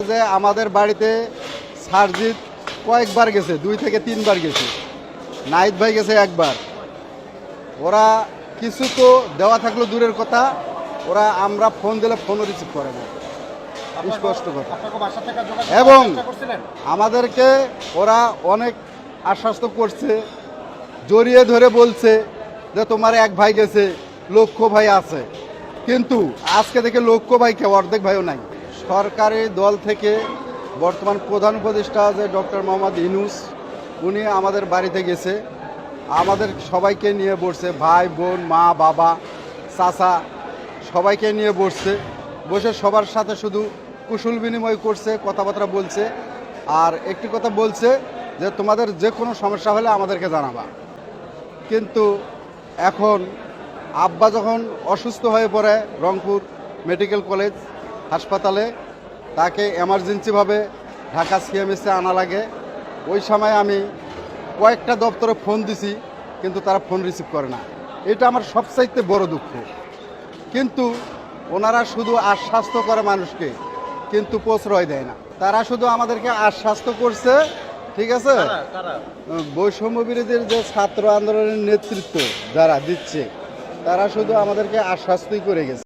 যে আমাদের বাড়িতে সারজিৎ কয়েকবার গেছে, 2 থেকে 3 বার গেছে, নাহিদ ভাই গেছে একবার। ওরা কিছু তো দেওয়া থাকলো দূরের কথা, ওরা আমরা ফোন দিলে ফোনও রিসিভ করে না, স্পষ্ট কথা। এবং আমাদেরকে ওরা অনেক আশ্বস্ত করছে, জড়িয়ে ধরে বলছে যে তোমার এক ভাই গেছে, লক্ষ্য ভাই আছে। কিন্তু আজকে থেকে লক্ষ্য ভাই কেউ অর্ধেক ভাইও নাই। সরকারি দল থেকে বর্তমান প্রধান উপদেষ্টা যে ডক্টর মোহাম্মদ ইউনূস, উনি আমাদের বাড়িতে গেছে, আমাদের সবাইকে নিয়ে বসছে, ভাই বোন মা বাবা চাচা সবাইকে নিয়ে বসছে, বসে সবার সাথে শুধু কুশল বিনিময় করছে, কথাবার্তা বলছে। আর একটি কথা বলছে যে তোমাদের যে কোনো সমস্যা হলে আমাদেরকে জানাবা। কিন্তু এখন আব্বা যখন অসুস্থ হয়ে পড়ে রংপুর মেডিকেল কলেজ হাসপাতালে, তাকে এমার্জেন্সিভাবে ঢাকা সিএমএসে আনা লাগে। ওই সময় আমি কয়েকটা দপ্তরে ফোন দিছি, কিন্তু তারা ফোন রিসিভ করে না। এটা আমার সবচাইতে বড় দুঃখ। কিন্তু ওনারা শুধু আশ্বাস্ত করে মানুষকে, কিন্তু প্রশ্রয় দেয় না। তারা শুধু আমাদেরকে আশ্বাস্ত করছে, ঠিক আছে। বৈষম্য বিরোধীর যে ছাত্র আন্দোলনের নেতৃত্ব যারা দিচ্ছে, তারা শুধু আমাদেরকে আশ্বাস্তই করে গেছে।